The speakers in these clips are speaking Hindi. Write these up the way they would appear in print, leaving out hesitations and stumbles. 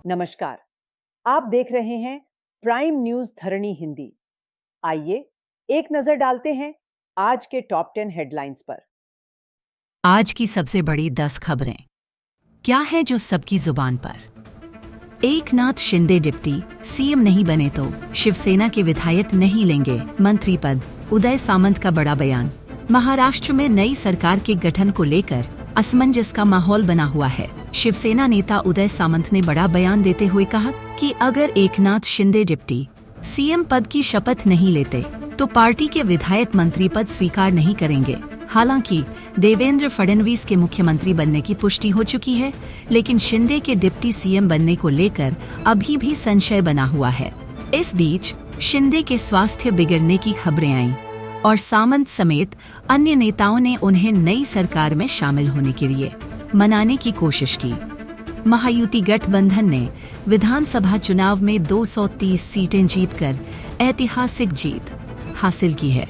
नमस्कार। आप देख रहे हैं प्राइम न्यूज धरणी हिंदी। आइए एक नजर डालते हैं आज के टॉप 10 हेडलाइंस पर। आज की सबसे बड़ी 10 खबरें क्या है जो सबकी जुबान पर। एकनाथ शिंदे डिप्टी सीएम नहीं बने तो शिवसेना के विधायक नहीं लेंगे मंत्री पद। उदय सामंत का बड़ा बयान। महाराष्ट्र में नई सरकार के गठन को लेकर असमंजस का माहौल बना हुआ है। शिवसेना नेता उदय सामंत ने बड़ा बयान देते हुए कहा कि अगर एकनाथ शिंदे डिप्टी सीएम पद की शपथ नहीं लेते तो पार्टी के विधायक मंत्री पद स्वीकार नहीं करेंगे। हालांकि देवेंद्र फडणवीस के मुख्यमंत्री बनने की पुष्टि हो चुकी है, लेकिन शिंदे के डिप्टी सीएम बनने को लेकर अभी भी संशय बना हुआ है। इस बीच शिंदे के स्वास्थ्य बिगड़ने की खबरें आईं और सामंत समेत अन्य नेताओं ने उन्हें नई सरकार में शामिल होने के लिए मनाने की कोशिश की। महायुति गठबंधन ने विधानसभा चुनाव में 230 सीटें जीतकर ऐतिहासिक जीत हासिल की है।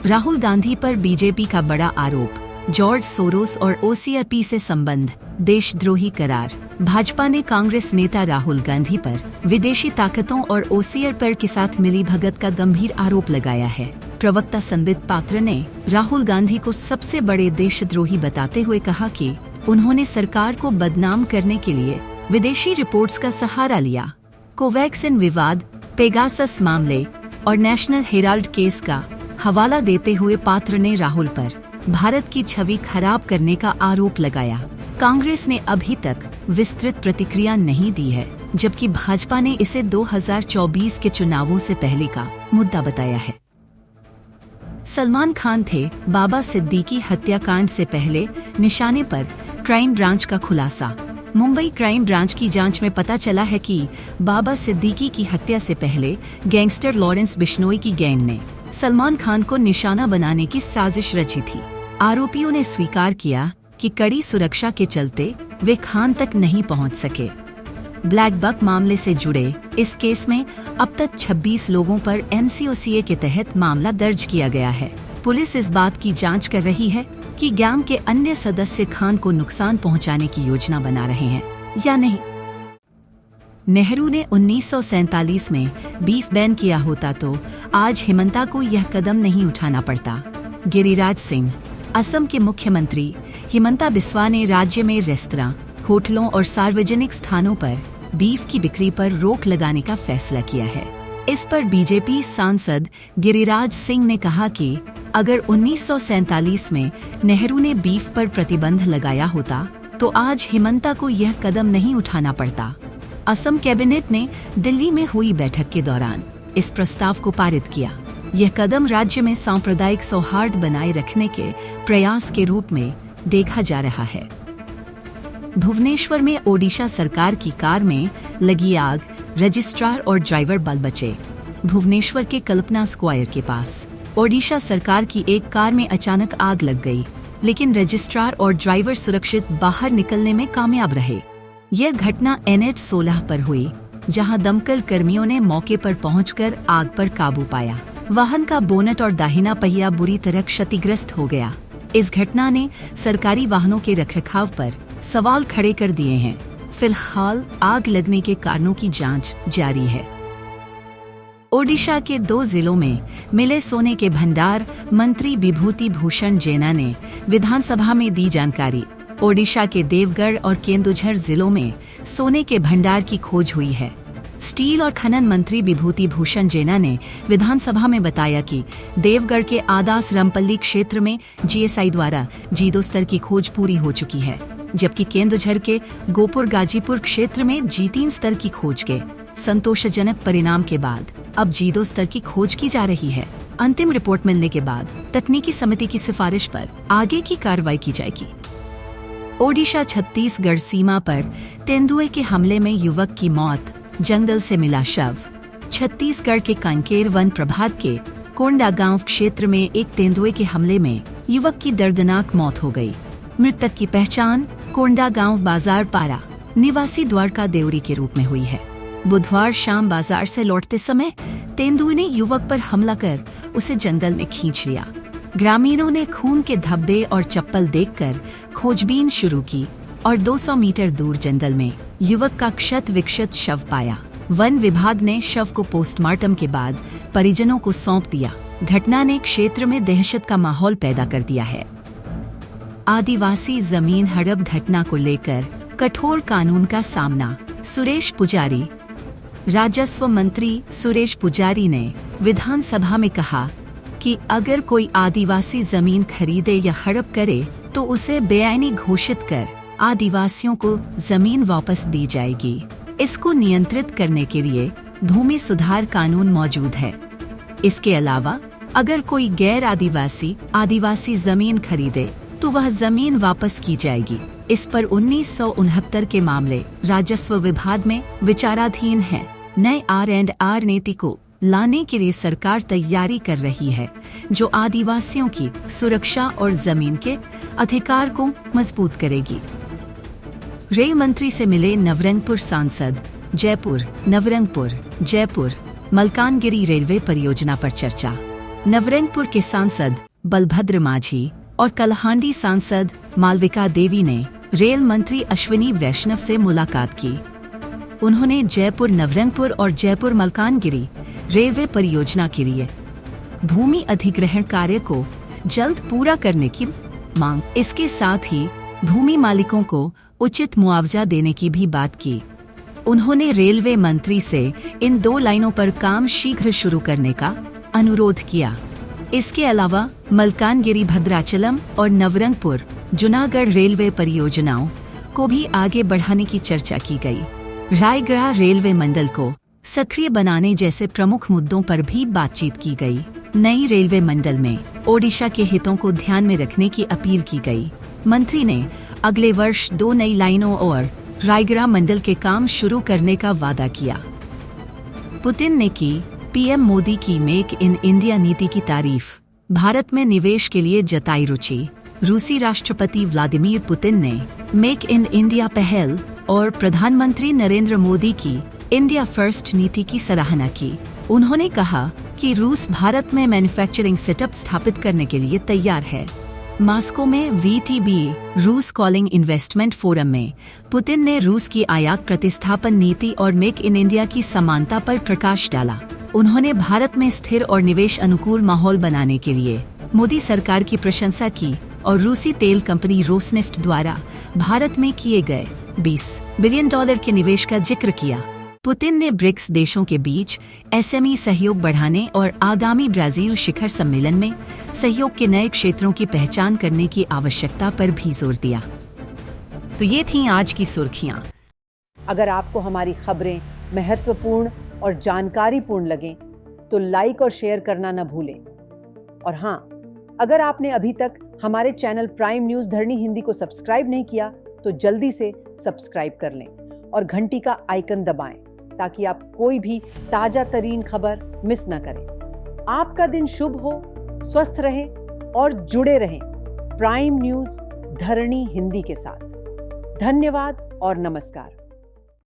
राहुल गांधी पर बीजेपी का बड़ा आरोप। जॉर्ज सोरोस और ओसीआरपी से संबंध देशद्रोही करार। भाजपा ने कांग्रेस नेता राहुल गांधी पर विदेशी ताकतों और ओसीआरपी के साथ मिलीभगत का गंभीर आरोप लगाया है। प्रवक्ता संबित पात्र ने राहुल गांधी को सबसे बड़े देशद्रोही बताते हुए कहा कि उन्होंने सरकार को बदनाम करने के लिए विदेशी रिपोर्ट्स का सहारा लिया। कोवैक्सिन विवाद, पेगासस मामले और नेशनल हेराल्ड केस का हवाला देते हुए पात्र ने राहुल पर भारत की छवि खराब करने का आरोप लगाया। कांग्रेस ने अभी तक विस्तृत प्रतिक्रिया नहीं दी है, जबकि भाजपा ने इसे 2024 के चुनावों से पहले का मुद्दा बताया है। सलमान खान थे बाबा सिद्दीकी हत्याकांड से पहले निशाने पर, क्राइम ब्रांच का खुलासा। मुंबई क्राइम ब्रांच की जांच में पता चला है कि बाबा सिद्दीकी की हत्या से पहले गैंगस्टर लॉरेंस बिश्नोई की गैंग ने सलमान खान को निशाना बनाने की साजिश रची थी। आरोपियों ने स्वीकार किया कि कड़ी सुरक्षा के चलते वे खान तक नहीं पहुंच सके। ब्लैक बक मामले से जुड़े इस केस में अब तक 26 लोगों पर NCOCA के तहत मामला दर्ज किया गया है। पुलिस इस बात की जांच कर रही है कि गैंग के अन्य सदस्य खान को नुकसान पहुंचाने की योजना बना रहे हैं या नहीं। नेहरू ने 1947 में बीफ बैन किया होता तो आज हिमंता को यह कदम नहीं उठाना पड़ता। गिरिराज सिंह। असम के मुख्यमंत्री हिमंता बिस्वा ने राज्य में रेस्तरां, होटलों और सार्वजनिक स्थानों पर बीफ की बिक्री पर रोक लगाने का फैसला किया है। इस पर बीजेपी सांसद गिरिराज सिंह ने कहा कि अगर 1947 में नेहरू ने बीफ पर प्रतिबंध लगाया होता तो आज हिमंता को यह कदम नहीं उठाना पड़ता। असम कैबिनेट ने दिल्ली में हुई बैठक के दौरान इस प्रस्ताव को पारित किया। यह कदम राज्य में सांप्रदायिक सौहार्द बनाए रखने के प्रयास के रूप में देखा जा रहा है। भुवनेश्वर में ओडिशा सरकार की कार में लगी आग, रजिस्ट्रार और ड्राइवर बल बचे। भुवनेश्वर के कल्पना स्क्वायर के पास ओडिशा सरकार की एक कार में अचानक आग लग गई, लेकिन रजिस्ट्रार और ड्राइवर सुरक्षित बाहर निकलने में कामयाब रहे। यह घटना NH 16 पर हुई, जहां दमकल कर्मियों ने मौके पर पहुंचकर आग पर काबू पाया। वाहन का बोनट और दाहिना पहिया बुरी तरह क्षतिग्रस्त हो गया। इस घटना ने सरकारी वाहनों के रखरखाव पर सवाल खड़े कर दिए हैं। फिलहाल आग लगने के कारणों की जांच जारी है। ओडिशा के 2 जिलों में मिले सोने के भंडार, मंत्री विभूति भूषण जेना ने विधानसभा में दी जानकारी। ओडिशा के देवगढ़ और केंदुझर जिलों में सोने के भंडार की खोज हुई है। स्टील और खनन मंत्री विभूति भूषण जेना ने विधानसभा में बताया कि देवगढ़ के आदास रमपल्ली क्षेत्र में GSI द्वारा G2 स्तर की खोज पूरी हो चुकी है, जबकि केंदुझर के गोपुर गाजीपुर क्षेत्र में G3 स्तर की खोज के संतोषजनक परिणाम के बाद अब G2 स्तर की खोज की जा रही है। अंतिम रिपोर्ट मिलने के बाद तकनीकी समिति की सिफारिश पर आगे की कार्रवाई की जाएगी। ओडिशा छत्तीसगढ़ सीमा पर तेंदुए के हमले में युवक की मौत, जंगल से मिला शव। छत्तीसगढ़ के कांकेर वन प्रभाग के कोंडा गांव क्षेत्र में एक तेंदुए के हमले में युवक की दर्दनाक मौत हो गई। मृतक की पहचान कोंडा गांव बाजार पारा निवासी द्वारका देवरी के रूप में हुई है। बुधवार शाम बाजार से लौटते समय तेंदुए ने युवक पर हमला कर उसे जंगल में खींच लिया। ग्रामीणों ने खून के धब्बे और चप्पल देखकर खोजबीन शुरू की, और 200 मीटर दूर जंगल में युवक का क्षत विक्षत शव पाया। वन विभाग ने शव को पोस्टमार्टम के बाद परिजनों को सौंप दिया। घटना ने क्षेत्र में दहशत का माहौल पैदा कर दिया है। आदिवासी जमीन हड़प घटना को लेकर कठोर कानून का सामना। सुरेश पुजारी। राजस्व मंत्री सुरेश पुजारी ने विधानसभा में कहा कि अगर कोई आदिवासी जमीन खरीदे या हड़प करे तो उसे बेआईनी घोषित कर आदिवासियों को जमीन वापस दी जाएगी। इसको नियंत्रित करने के लिए भूमि सुधार कानून मौजूद है। इसके अलावा अगर कोई गैर आदिवासी जमीन खरीदे तो वह जमीन वापस की जाएगी। इस पर 1969 के मामले राजस्व विभाग में विचाराधीन है। नए R&R नीति को लाने के लिए सरकार तैयारी कर रही है, जो आदिवासियों की सुरक्षा और जमीन के अधिकार को मजबूत करेगी। रेल मंत्री से मिले नवरंगपुर सांसद। जयपुर। नवरंगपुर जयपुर मलकानगिरी रेलवे परियोजना पर चर्चा। नवरंगपुर के सांसद बलभद्र माझी और कलहांडी सांसद मालविका देवी ने रेल मंत्री अश्विनी वैष्णव से मुलाकात की। उन्होंने जयपुर नवरंगपुर और जयपुर मलकानगिरी रेलवे परियोजना के लिए भूमि अधिग्रहण कार्य को जल्द पूरा करने की मांग। इसके साथ ही भूमि मालिकों को उचित मुआवजा देने की भी बात की। उन्होंने रेलवे मंत्री से इन 2 लाइनों पर काम शीघ्र शुरू करने का अनुरोध किया। इसके अलावा मलकानगिरी भद्राचलम और नवरंगपुर जूनागढ़ रेलवे परियोजनाओं को भी आगे बढ़ाने की चर्चा की गई। रायगढ़ रेलवे मंडल को सक्रिय बनाने जैसे प्रमुख मुद्दों पर भी बातचीत की गई। नई रेलवे मंडल में ओडिशा के हितों को ध्यान में रखने की अपील की गई। मंत्री ने अगले वर्ष 2 नई लाइनों और रायगढ़ मंडल के काम शुरू करने का वादा किया। पुतिन ने की पीएम मोदी की मेक इन इंडिया नीति की तारीफ। भारत में निवेश के लिए जताई रुचि। रूसी राष्ट्रपति व्लादिमीर पुतिन ने मेक इन इंडिया पहल और प्रधानमंत्री नरेंद्र मोदी की इंडिया फर्स्ट नीति की सराहना की। उन्होंने कहा कि रूस भारत में मैन्युफैक्चरिंग सेटअप स्थापित करने के लिए तैयार है। मॉस्को में VTB रूस कॉलिंग इन्वेस्टमेंट फोरम में पुतिन ने रूस की आयात प्रतिस्थापन नीति और मेक इन इंडिया की समानता पर प्रकाश डाला। उन्होंने भारत में स्थिर और निवेश अनुकूल माहौल बनाने के लिए मोदी सरकार की प्रशंसा की और रूसी तेल कंपनी रोसनेफ्ट द्वारा भारत में किए गए $20 बिलियन के निवेश का जिक्र किया। पुतिन ने ब्रिक्स देशों के बीच SME सहयोग बढ़ाने और आगामी ब्राजील शिखर सम्मेलन में सहयोग के नए क्षेत्रों की पहचान करने की आवश्यकता पर भी जोर दिया। तो ये थीं आज की सुर्खियां। अगर आपको हमारी खबरें महत्वपूर्ण और जानकारीपूर्ण लगें तो लाइक और शेयर करना न भूलें। और हाँ, अगर आपने अभी तक हमारे चैनल प्राइम न्यूज़ धरणी हिंदी को सब्सक्राइब नहीं किया तो जल्दी से सब्सक्राइब कर लें और घंटी का आइकन दबाएं ताकि आप कोई भी ताजा तरीन खबर मिस न करें। आपका दिन शुभ हो, स्वस्थ रहे और जुड़े रहें प्राइम न्यूज़ धरणी हिंदी के साथ। धन्यवाद और नमस्कार।